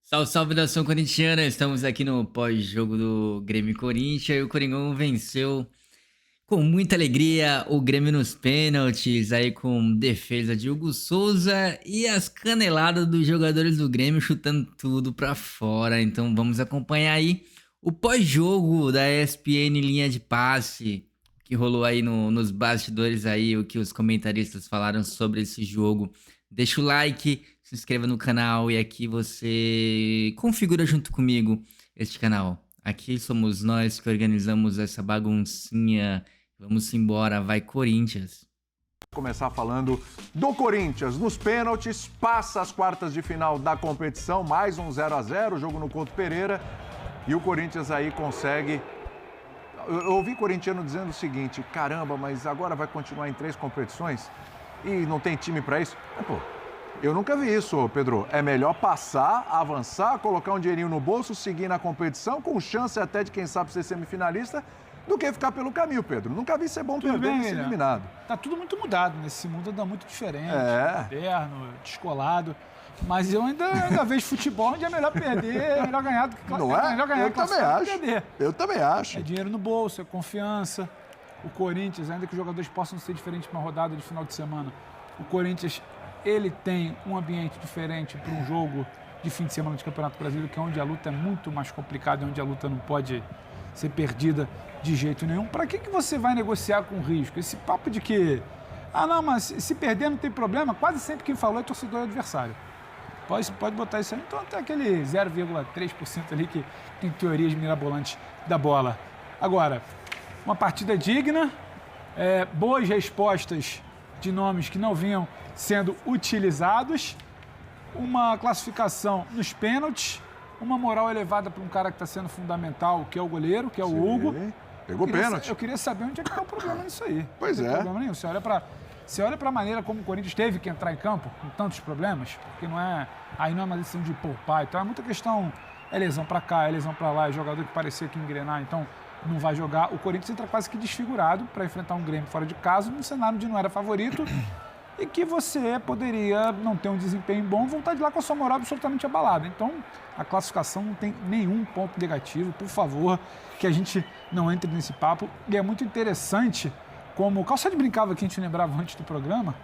Salve, salve nação corintiana! Estamos aqui no pós-jogo do Grêmio e Corinthians e o Coringão venceu com muita alegria o Grêmio nos pênaltis, aí com defesa de Hugo Souza e as caneladas dos jogadores do Grêmio chutando tudo pra fora. Então vamos acompanhar aí o pós-jogo da ESPN Linha de Passe, que rolou aí nos bastidores aí, o que os comentaristas falaram sobre esse jogo. Deixa o like, se inscreva no canal e aqui você configura junto comigo este canal. Aqui somos nós que organizamos essa baguncinha. Vamos embora, vai Corinthians. Começar falando do Corinthians. Nos pênaltis, passa as quartas de final da competição, mais um 0-0, jogo no Couto Pereira. E o Corinthians aí consegue... Eu ouvi corintiano dizendo o seguinte: caramba, mas agora vai continuar em 3 competições e não tem time para isso? Pô, eu nunca vi isso, Pedro. É melhor passar, avançar, colocar um dinheirinho no bolso, seguir na competição, com chance até de, quem sabe, ser semifinalista, do que ficar pelo caminho, Pedro. Nunca vi ser bom perder e ser eliminado. Tá tudo muito mudado nesse mundo, anda muito diferente, moderno, descolado. Mas eu ainda vejo futebol onde é melhor perder, é melhor ganhar do que Não é? melhor ganhar Eu também acho. Perder. Eu também acho. É dinheiro no bolso, é confiança. O Corinthians, ainda que os jogadores possam ser diferentes para uma rodada de final de semana, o Corinthians, ele tem um ambiente diferente para um jogo de fim de semana de Campeonato Brasileiro, que é onde a luta é muito mais complicada, onde a luta não pode ser perdida de jeito nenhum. Para que você vai negociar com risco? Esse papo de que, não, mas se perder não tem problema, quase sempre quem falou é torcedor adversário. Pode botar isso aí. Então tem aquele 0,3% ali que tem teorias mirabolantes da bola. Agora, uma partida digna, boas respostas de nomes que não vinham sendo utilizados, uma classificação nos pênaltis, uma moral elevada para um cara que está sendo fundamental, que é o goleiro, que é o Hugo. Pegou pênalti. Eu queria saber onde é que está o problema nisso aí. Pois não tem é. problema nenhum. Você olha para a maneira como o Corinthians teve que entrar em campo, com tantos problemas, porque aí não é uma decisão de poupar, então é muita questão, é lesão para cá, é lesão para lá, é jogador que parecia que engrenar, então não vai jogar. O Corinthians entra quase que desfigurado para enfrentar um Grêmio fora de casa, num cenário onde não era favorito, e que você poderia não ter um desempenho bom, voltar de lá com a sua moral absolutamente abalada. Então, a classificação não tem nenhum ponto negativo, por favor, que a gente não entre nesse papo. E é muito interessante, como o Calçade brincava que a gente lembrava antes do programa,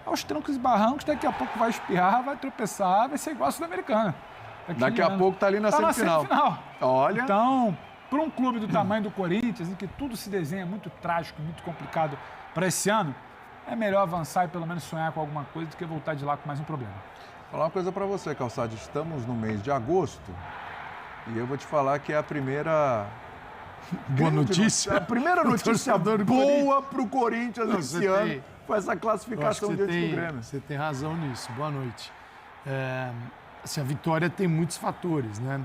aos trancos e barrancos, daqui a pouco vai espirrar, vai tropeçar, vai ser igual a Sul-Americana. Daqui a pouco tá ali na semifinal. Olha. Então, para um clube do tamanho do Corinthians, em que tudo se desenha muito trágico, muito complicado para esse ano, é melhor avançar e pelo menos sonhar com alguma coisa do que voltar de lá com mais um problema. Vou falar uma coisa para você, Calçade. Estamos no mês de agosto e eu vou te falar que é a primeira... Boa notícia. A primeira notícia boa para o Corinthians esse ano foi essa classificação diante do Grêmio. Você tem razão nisso. Boa noite. Assim, a vitória tem muitos fatores, né?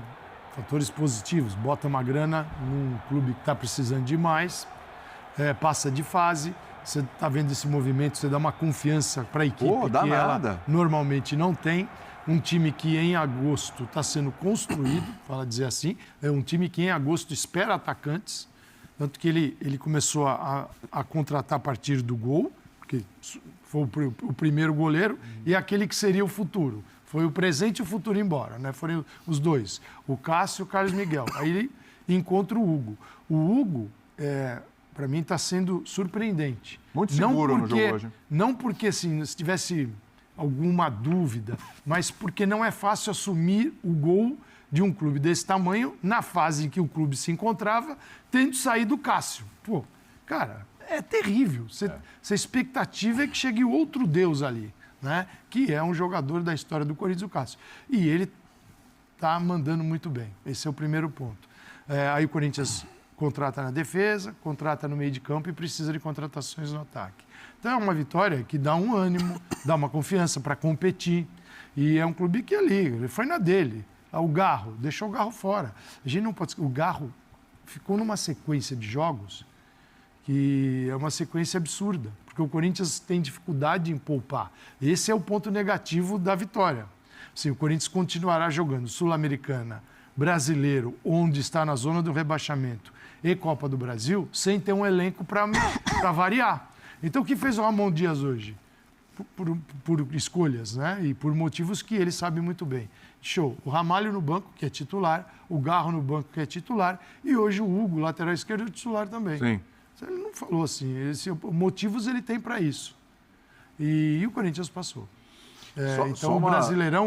Fatores positivos. Bota uma grana num clube que está precisando de mais, passa de fase. Você está vendo esse movimento, você dá uma confiança para a equipe que ela normalmente não tem. Um time que em agosto está sendo construído, fala dizer assim, é um time que em agosto espera atacantes, tanto que ele começou a contratar a partir do gol, porque foi o primeiro goleiro, e aquele que seria o futuro. Foi o presente e o futuro embora, né? Foram os dois, o Cássio e o Carlos Miguel. Aí ele encontra o Hugo. O Hugo, para mim, está sendo surpreendente. Muito seguro no jogo hoje. Não porque, assim, se tivesse alguma dúvida, mas porque não é fácil assumir o gol de um clube desse tamanho na fase em que o clube se encontrava, tendo saído o Cássio. Pô, cara, é terrível. A expectativa é que chegue outro Deus ali, né? Que é um jogador da história do Corinthians, o Cássio. E ele está mandando muito bem. Esse é o primeiro ponto. Aí o Corinthians contrata na defesa, contrata no meio de campo e precisa de contratações no ataque. Então é uma vitória que dá um ânimo, dá uma confiança para competir. E é um clube que ele foi na dele. O Garro, deixou o Garro fora. A gente não pode... O Garro ficou numa sequência de jogos que é uma sequência absurda, porque o Corinthians tem dificuldade em poupar. Esse é o ponto negativo da vitória. Assim, o Corinthians continuará jogando Sul-Americana, Brasileiro, onde está na zona do rebaixamento, e Copa do Brasil, sem ter um elenco para variar. Então, o que fez o Ramon Dias hoje? por escolhas, né? E por motivos que ele sabe muito bem. Show. O Ramalho no banco, que é titular, o Garro no banco, que é titular, e hoje o Hugo, lateral esquerdo, é titular também. Sim. Ele não falou assim. Motivos ele tem para isso. E o Corinthians passou. Então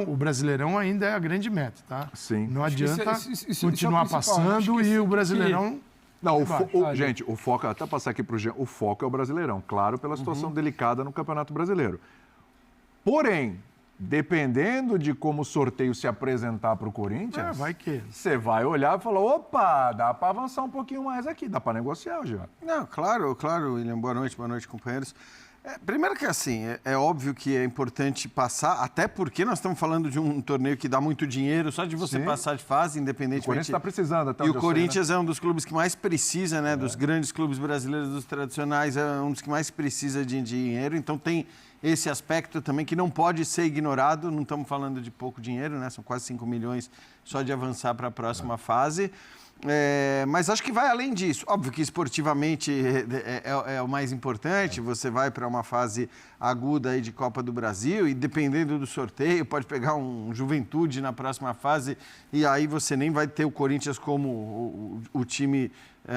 o Brasileirão ainda é a grande meta, tá? Sim. Não adianta isso continuar passando e o Brasileirão... Não, gente, o foco, até passar aqui para o Jean, o foco é o Brasileirão, claro, pela situação delicada no Campeonato Brasileiro. Porém, dependendo de como o sorteio se apresentar para o Corinthians, vai que... você vai olhar e falar, opa, dá para avançar um pouquinho mais aqui, dá para negociar, Jean. Não, claro, William, boa noite, companheiros. Primeiro que assim, é óbvio que é importante passar, até porque nós estamos falando de um torneio que dá muito dinheiro, só de você passar de fase, independentemente... O Corinthians está precisando até E o Corinthians é um dos clubes que mais precisa, né? Dos grandes clubes brasileiros, dos tradicionais, é um dos que mais precisa de dinheiro, então tem esse aspecto também que não pode ser ignorado, não estamos falando de pouco dinheiro, né? São quase 5 milhões só de avançar para a próxima fase. Mas acho que vai além disso. Óbvio que esportivamente é o mais importante, você vai para uma fase aguda aí de Copa do Brasil e dependendo do sorteio, pode pegar um Juventude na próxima fase e aí você nem vai ter o Corinthians como o time,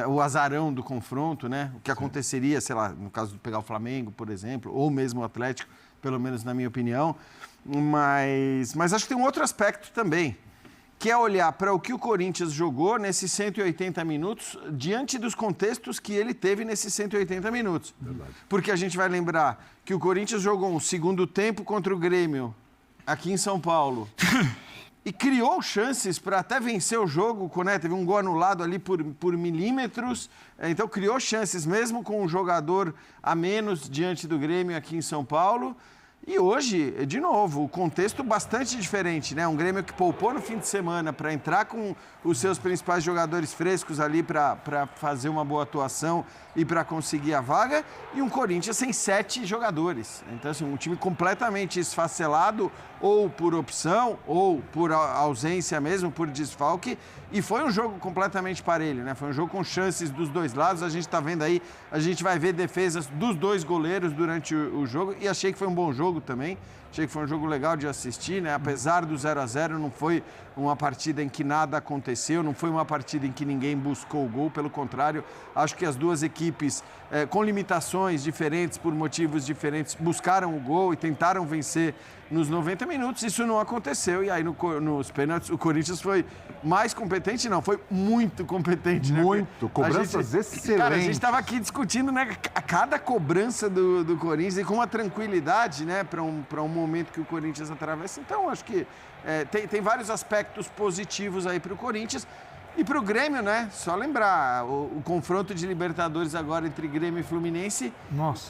o azarão do confronto, né? O que aconteceria, sei lá, no caso de pegar o Flamengo, por exemplo, ou mesmo o Atlético, pelo menos na minha opinião. Mas acho que tem um outro aspecto também, que é olhar para o que o Corinthians jogou nesses 180 minutos diante dos contextos que ele teve nesses 180 minutos. Verdade. Porque a gente vai lembrar que o Corinthians jogou um segundo tempo contra o Grêmio aqui em São Paulo e criou chances para até vencer o jogo, né? Teve um gol anulado ali por milímetros, então criou chances mesmo com um jogador a menos diante do Grêmio aqui em São Paulo. E hoje, de novo, o contexto bastante diferente, né? Um Grêmio que poupou no fim de semana para entrar com os seus principais jogadores frescos ali para fazer uma boa atuação e para conseguir a vaga, e um Corinthians sem 7 jogadores. Então, assim, um time completamente esfacelado, ou por opção, ou por ausência mesmo, por desfalque, e foi um jogo completamente parelho, né? Foi um jogo com chances dos dois lados, a gente está vendo aí, a gente vai ver defesas dos dois goleiros durante o jogo, e achei que foi um bom jogo também, achei que foi um jogo legal de assistir, né? Apesar do 0-0, não foi uma partida em que nada aconteceu, não foi uma partida em que ninguém buscou o gol, pelo contrário, acho que as duas equipes, com limitações diferentes, por motivos diferentes, buscaram o gol e tentaram vencer nos 90 minutos, isso não aconteceu, e aí nos pênaltis o Corinthians foi mais competente, não, foi muito competente. Muito, né? Cobranças excelentes. Cara, a gente estava aqui discutindo, né, a cada cobrança do Corinthians e com uma tranquilidade, né, para um momento que o Corinthians atravessa, então acho que tem vários aspectos positivos aí para o Corinthians. E para o Grêmio, né? Só lembrar, o confronto de Libertadores agora entre Grêmio e Fluminense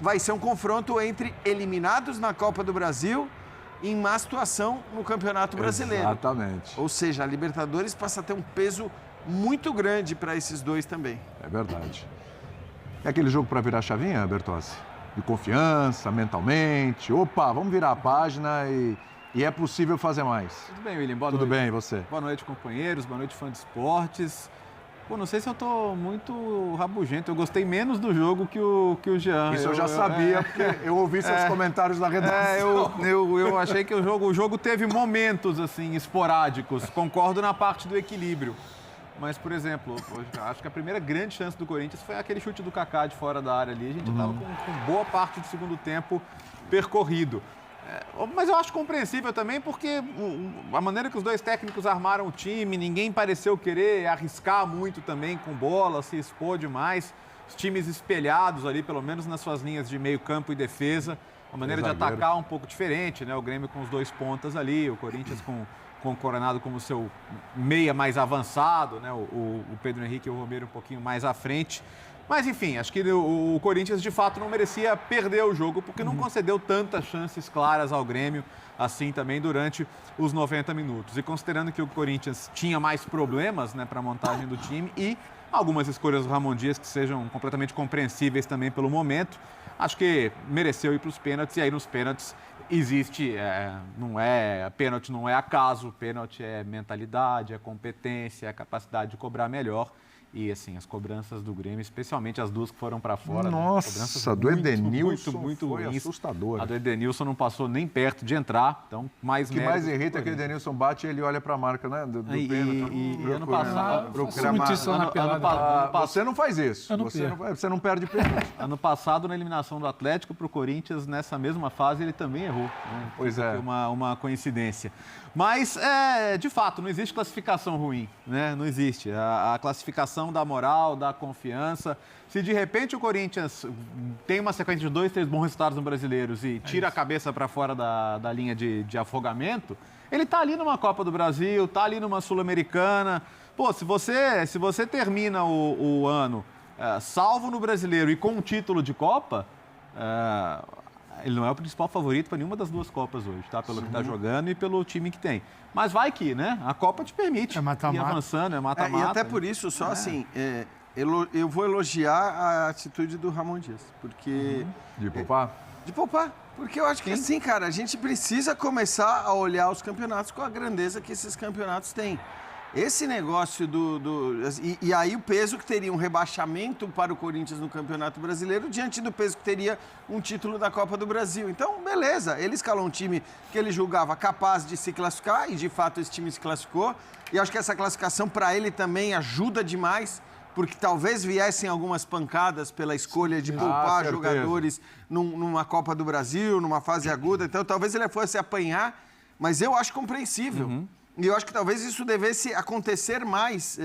vai ser um confronto entre eliminados na Copa do Brasil em má situação no Campeonato Brasileiro. Exatamente. Ou seja, a Libertadores passa a ter um peso muito grande para esses dois também. É verdade. É aquele jogo para virar a chavinha, Bertozzi? De confiança, mentalmente. Opa, vamos virar a página e é possível fazer mais. Tudo bem, William? Boa noite. Tudo bem, e você? Boa noite, companheiros. Boa noite, fã de esportes. Pô, não sei se eu tô muito rabugento. Eu gostei menos do jogo que o Jean. Isso eu já sabia, porque eu ouvi seus comentários na redação. Eu achei que o jogo teve momentos, assim, esporádicos. Concordo na parte do equilíbrio. Mas, por exemplo, acho que a primeira grande chance do Corinthians foi aquele chute do Kaká de fora da área ali. A gente estava com boa parte do segundo tempo percorrido. Mas eu acho compreensível também porque a maneira que os dois técnicos armaram o time, ninguém pareceu querer arriscar muito também com bola, se expor demais. Os times espelhados ali, pelo menos nas suas linhas de meio campo e defesa. Uma maneira de atacar um pouco diferente, né? O Grêmio com os 2 pontas ali, o Corinthians com o Coronado como seu meia mais avançado, né? O Pedro Henrique e o Romero um pouquinho mais à frente. Mas, enfim, acho que o Corinthians, de fato, não merecia perder o jogo, porque não concedeu tantas chances claras ao Grêmio, assim também durante os 90 minutos. E considerando que o Corinthians tinha mais problemas, né, para a montagem do time e algumas escolhas do Ramon Dias que sejam completamente compreensíveis também pelo momento, acho que mereceu ir para os pênaltis. E aí, nos pênaltis, existe, pênalti não é acaso, pênalti é mentalidade, é competência, é capacidade de cobrar melhor. E, assim, as cobranças do Grêmio, especialmente as duas que foram para fora. Nossa, né? do Edenilson muito foi ruins. assustador. A do Edenilson não passou nem perto de entrar, então mais O que mais irrita é que o Edenilson bate e ele olha para a marca, né? Do pênalti. E ano passado... Você não faz isso. Você não perde pênalti. Ano passado, na eliminação do Atlético para o Corinthians, nessa mesma fase, ele também errou. Né? Pois é. Uma coincidência. Mas, de fato, não existe classificação ruim, né? Não existe. A classificação da moral, da confiança. Se de repente o Corinthians tem uma sequência de 2, 3 bons resultados no Brasileiros e tira a cabeça para fora da linha de afogamento, ele está ali numa Copa do Brasil, está ali numa Sul-Americana. Pô, se você termina o ano salvo no Brasileiro e com um título de Copa, ele não é o principal favorito para nenhuma das duas Copas hoje, tá? Pelo que está jogando e pelo time que tem. Mas vai que, né? A Copa te permite ir avançando, mata-mata. E até por isso, só assim, eu vou elogiar a atitude do Ramon Dias, porque... De poupar? De poupar. Porque eu acho que assim, cara, a gente precisa começar a olhar os campeonatos com a grandeza que esses campeonatos têm. Esse negócio E aí o peso que teria um rebaixamento para o Corinthians no Campeonato Brasileiro diante do peso que teria um título da Copa do Brasil. Então, beleza, ele escalou um time que ele julgava capaz de se classificar e, de fato, esse time se classificou. E acho que essa classificação para ele também ajuda demais, porque talvez viessem algumas pancadas pela escolha de poupar jogadores numa Copa do Brasil, numa fase aguda. Então, talvez ele fosse apanhar, mas eu acho compreensível. E eu acho que talvez isso devesse acontecer mais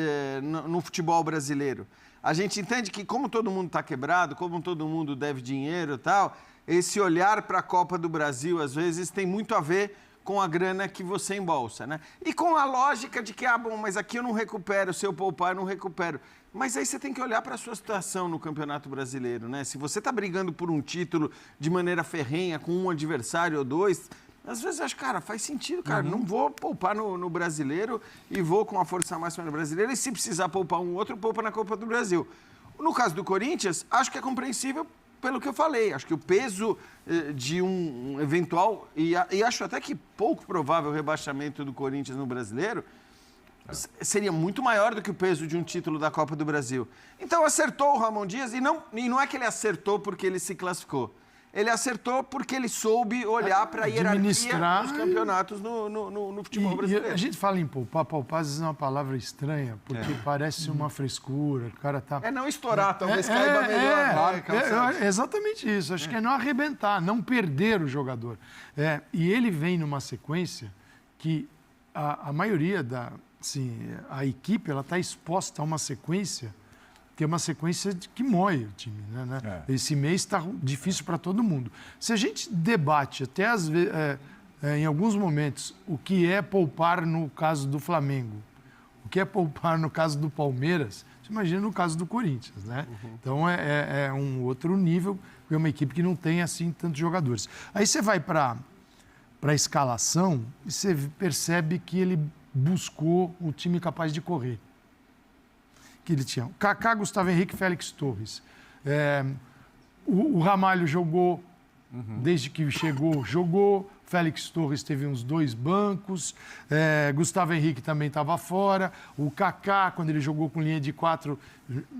no futebol brasileiro. A gente entende que, como todo mundo está quebrado, como todo mundo deve dinheiro e tal, esse olhar para a Copa do Brasil, às vezes, tem muito a ver com a grana que você embolsa, né? E com a lógica de que, mas aqui eu não recupero, se eu poupar, eu não recupero. Mas aí você tem que olhar para a sua situação no Campeonato Brasileiro, né? Se você está brigando por um título de maneira ferrenha, com um adversário ou dois... Às vezes eu acho, cara, faz sentido, cara. Não vou poupar no Brasileiro e vou com a força máxima no Brasileiro. E se precisar poupar um outro, poupa na Copa do Brasil. No caso do Corinthians, acho que é compreensível pelo que eu falei. Acho que o peso de um eventual... E acho até que pouco provável rebaixamento do Corinthians no Brasileiro seria muito maior do que o peso de um título da Copa do Brasil. Então acertou o Ramon Dias e não é que ele acertou porque ele se classificou. Ele acertou porque ele soube olhar para a hierarquia dos campeonatos no futebol brasileiro. E a gente fala em poupar às vezes é uma palavra estranha, porque parece uma frescura, o cara tá... não estourar, talvez caiba melhor. É exatamente isso, acho que é não arrebentar, não perder o jogador. E ele vem numa sequência que a maioria a equipe está exposta a uma sequência que é uma sequência que moe o time. Né? Esse mês está difícil para todo mundo. Se a gente debate até às vezes, em alguns momentos o que é poupar no caso do Flamengo, o que é poupar no caso do Palmeiras, você imagina no caso do Corinthians. Né? Então é um outro nível, é uma equipe que não tem assim tantos jogadores. Aí você vai para a escalação e você percebe que ele buscou um time capaz de correr. Que ele tinha. Kaká, Gustavo Henrique, Félix Torres. O Ramalho jogou, desde que jogou. Félix Torres teve uns 2 bancos. Gustavo Henrique também estava fora. O Kaká, quando ele jogou com linha de 4,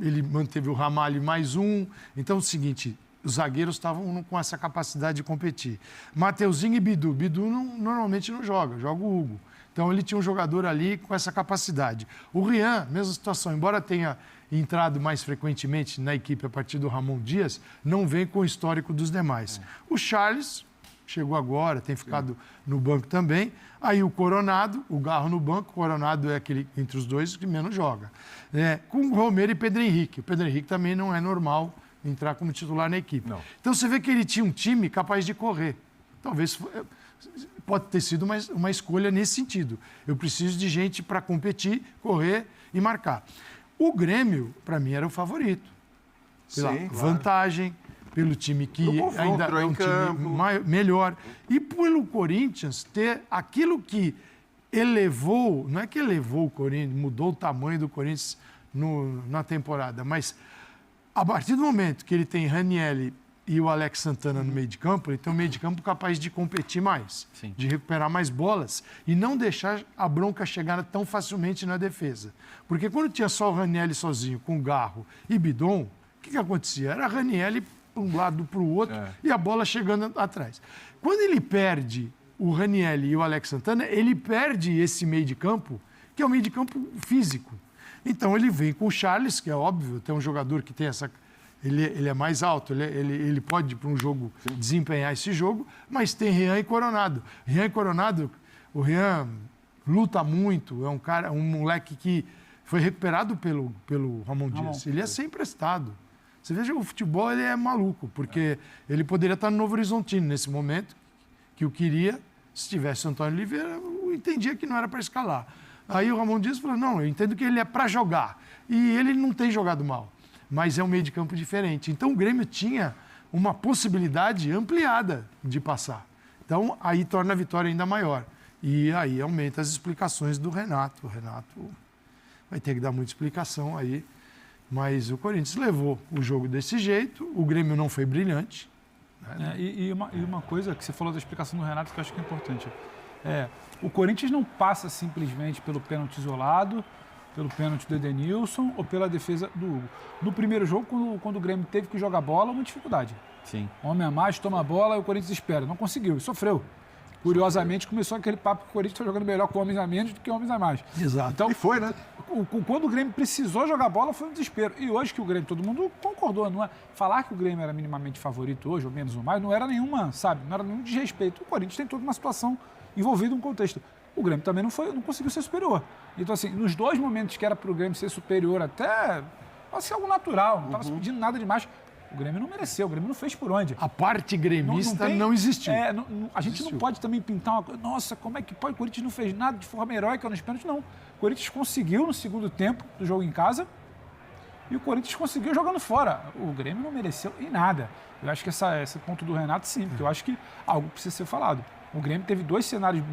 ele manteve o Ramalho mais um. Então, é o seguinte, os zagueiros estavam com essa capacidade de competir. Mateuzinho e Bidu. Bidu normalmente não joga o Hugo. Então, ele tinha um jogador ali com essa capacidade. O Rian, mesma situação, embora tenha entrado mais frequentemente na equipe a partir do Ramon Dias, não vem com o histórico dos demais. O Charles chegou agora, tem ficado no banco também. Aí o Coronado, o Garro no banco, o Coronado é aquele entre os dois que menos joga. Com o Romero e Pedro Henrique. O Pedro Henrique também não é normal entrar como titular na equipe. Não. Então, você vê que ele tinha um time capaz de correr. Talvez... Pode ter sido uma escolha nesse sentido. Eu preciso de gente para competir, correr e marcar. O Grêmio, para mim, era o favorito. Pela vantagem, pelo time que ainda é um time melhor. E pelo Corinthians ter aquilo que elevou, não é que elevou o Corinthians, mudou o tamanho do Corinthians na temporada, mas a partir do momento que ele tem Ranieri e o Alex Santana no meio de campo, ele tem um meio de campo capaz de competir mais, de recuperar mais bolas e não deixar a bronca chegar tão facilmente na defesa. Porque quando tinha só o Ranieri sozinho, com Garro e Bidon, o que acontecia? Era Ranieri para um lado, para o outro, e a bola chegando atrás. Quando ele perde o Ranieri e o Alex Santana, ele perde esse meio de campo, que é o meio de campo físico. Então ele vem com o Charles, que é óbvio, tem um jogador que tem essa... Ele é mais alto, ele pode, para um jogo, desempenhar esse jogo, mas tem Rian e Coronado. Rian e Coronado, o Rian luta muito, é um moleque que foi recuperado pelo Ramon Dias. Ele é sem emprestado. Você veja, o futebol ele é maluco, porque ele poderia estar no Novo Horizontino nesse momento, que o queria, se tivesse o Antônio Oliveira, eu entendia que não era para escalar. Aí o Ramon Dias falou, não, eu entendo que ele é para jogar. E ele não tem jogado mal, mas é um meio de campo diferente. Então o Grêmio tinha uma possibilidade ampliada de passar. Então aí torna a vitória ainda maior. E aí aumenta as explicações do Renato. O Renato vai ter que dar muita explicação aí. Mas o Corinthians levou o jogo desse jeito, o Grêmio não foi brilhante. Né? E uma coisa que você falou da explicação do Renato que eu acho que é importante. O Corinthians não passa simplesmente pelo pênalti isolado, pelo pênalti do Edenilson ou pela defesa do Hugo. No primeiro jogo, quando o Grêmio teve que jogar bola, uma dificuldade. Sim. Homem a mais, toma a bola e o Corinthians espera. Não conseguiu e sofreu. Curiosamente, começou aquele papo que o Corinthians está jogando melhor com homens a menos do que homens a mais. Exato. Então, E foi, né? Quando o Grêmio precisou jogar bola, foi um desespero. E hoje que o Grêmio, todo mundo concordou, não é? Falar que o Grêmio era minimamente favorito hoje, ou menos ou mais, não era nenhuma, sabe? Não era nenhum desrespeito. O Corinthians tem toda uma situação envolvida num contexto. O Grêmio também não conseguiu ser superior. Então, assim, nos dois momentos que era para o Grêmio ser superior, até pode ser algo natural, não estava se pedindo nada demais. O Grêmio não mereceu, o Grêmio não fez por onde. A parte gremista não existiu. A gente não pode também pintar uma coisa. Nossa, como é que pode? O Corinthians não fez nada de forma heróica nos pênaltis, não. O Corinthians conseguiu no segundo tempo do jogo em casa e o Corinthians conseguiu jogando fora. O Grêmio não mereceu em nada. Eu acho que esse ponto do Renato, sim, porque eu acho que algo precisa ser falado. O Grêmio teve dois cenários.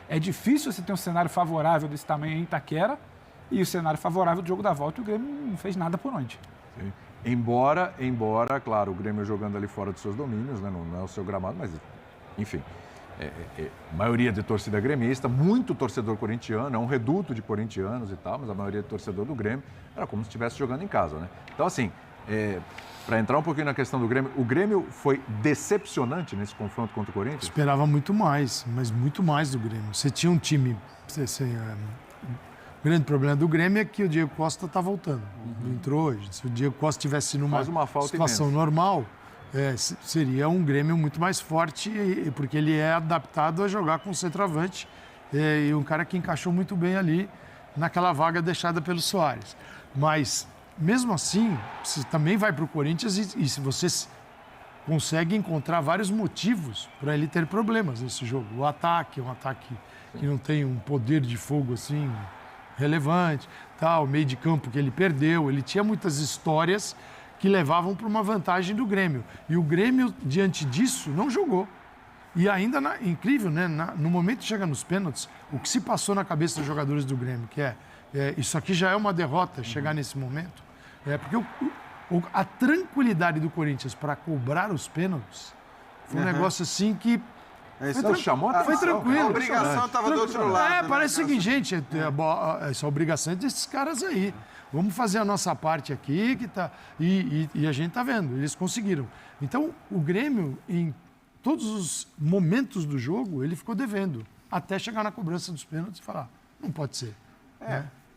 É difícil você ter um cenário favorável desse tamanho em Itaquera e o cenário favorável do jogo da volta e o Grêmio não fez nada por onde. Sim. Embora, claro, o Grêmio jogando ali fora dos seus domínios, né? Não é o seu gramado, mas, enfim, maioria de torcida gremista, muito torcedor corintiano, é um reduto de corintianos e tal, mas a maioria de torcedor do Grêmio era como se estivesse jogando em casa, né? Então, assim, para entrar um pouquinho na questão do Grêmio, o Grêmio foi decepcionante nesse confronto contra o Corinthians? Esperava muito mais, mas muito mais do Grêmio. Você tinha um time... O grande problema do Grêmio é que o Diego Costa está voltando. Não entrou hoje. Se o Diego Costa estivesse numa situação normal, seria um Grêmio muito mais forte, porque ele é adaptado a jogar com centroavante e um cara que encaixou muito bem ali naquela vaga deixada pelo Soares. Mas, mesmo assim, você também vai para o Corinthians e se você consegue encontrar vários motivos para ele ter problemas nesse jogo. O ataque é um ataque que não tem um poder de fogo assim... relevante, o meio de campo que ele perdeu, ele tinha muitas histórias que levavam para uma vantagem do Grêmio. E o Grêmio, diante disso, não jogou. E ainda, incrível, né? No momento que chega nos pênaltis, o que se passou na cabeça dos jogadores do Grêmio, que isso aqui já é uma derrota, chegar nesse momento, porque a tranquilidade do Corinthians para cobrar os pênaltis foi um negócio assim que... Foi tranquilo. A obrigação estava do outro lado. Parece o seguinte, gente, essa obrigação é desses caras aí. Vamos fazer a nossa parte aqui, que tá, e a gente está vendo, eles conseguiram. Então, o Grêmio, em todos os momentos do jogo, ele ficou devendo, até chegar na cobrança dos pênaltis e falar, não pode ser.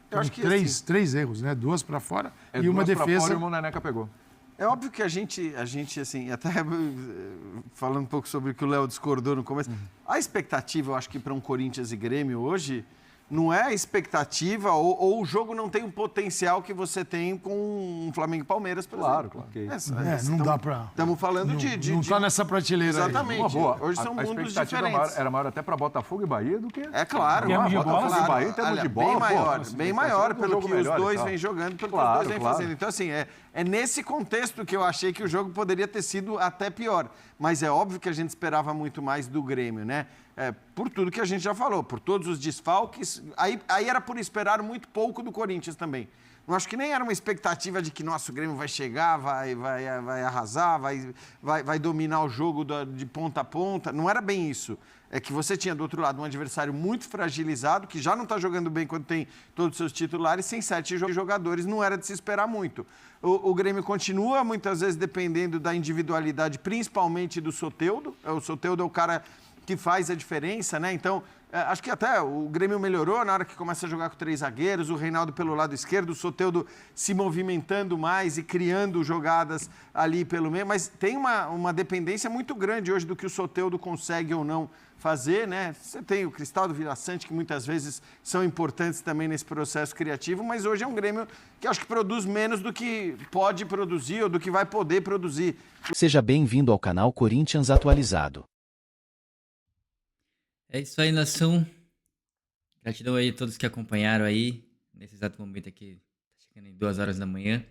Eu acho que três erros, né? Duas para fora e uma defesa. Pra fora, e o Neneca pegou. É óbvio que a gente assim, até falando um pouco sobre o que o Léo discordou no começo, a expectativa, eu acho que para um Corinthians e Grêmio hoje, não é a expectativa ou o jogo não tem um potencial que você tem com um Flamengo e Palmeiras, por exemplo. Claro. Okay. Não dá para... Estamos falando de... Não está nessa prateleira. Exatamente. Uma boa. Hoje são mundos diferentes. A expectativa era maior até para Botafogo e Bahia do que... É claro. Botafogo e Bahia, em termos de bola, bem maior, pelo que os dois vêm jogando, pelo que os dois vêm fazendo. Então, assim, é nesse contexto que eu achei que o jogo poderia ter sido até pior. Mas é óbvio que a gente esperava muito mais do Grêmio, né? Por tudo que a gente já falou, por todos os desfalques. Aí era por esperar muito pouco do Corinthians também. Eu acho que nem era uma expectativa de que, nossa, o Grêmio vai chegar, vai arrasar, vai dominar o jogo de ponta a ponta. Não era bem isso. É que você tinha, do outro lado, um adversário muito fragilizado, que já não está jogando bem quando tem todos os seus titulares, sem 7 jogadores, não era de se esperar muito. O Grêmio continua, muitas vezes, dependendo da individualidade, principalmente do Soteldo. O Soteldo é o cara que faz a diferença, né? Então, acho que até o Grêmio melhorou na hora que começa a jogar com 3 zagueiros, o Reinaldo pelo lado esquerdo, o Soteldo se movimentando mais e criando jogadas ali pelo meio, mas tem uma dependência muito grande hoje do que o Soteldo consegue ou não fazer, né? Você tem o Cristaldo, Vila Sante, que muitas vezes são importantes também nesse processo criativo, mas hoje é um Grêmio que acho que produz menos do que pode produzir ou do que vai poder produzir. Seja bem-vindo ao canal Corinthians Atualizado. É isso aí, nação. Gratidão aí a todos que acompanharam aí, nesse exato momento aqui, tá chegando em 2 horas da manhã.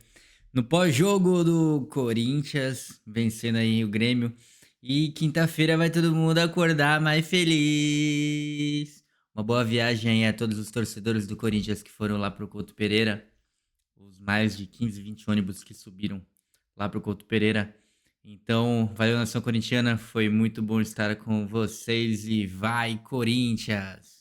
No pós-jogo do Corinthians, vencendo aí o Grêmio. E quinta-feira vai todo mundo acordar mais feliz. Uma boa viagem aí a todos os torcedores do Corinthians que foram lá pro Couto Pereira. Os mais de 15, 20 ônibus que subiram lá pro Couto Pereira. Então, valeu, nação corintiana. Foi muito bom estar com vocês e vai, Corinthians!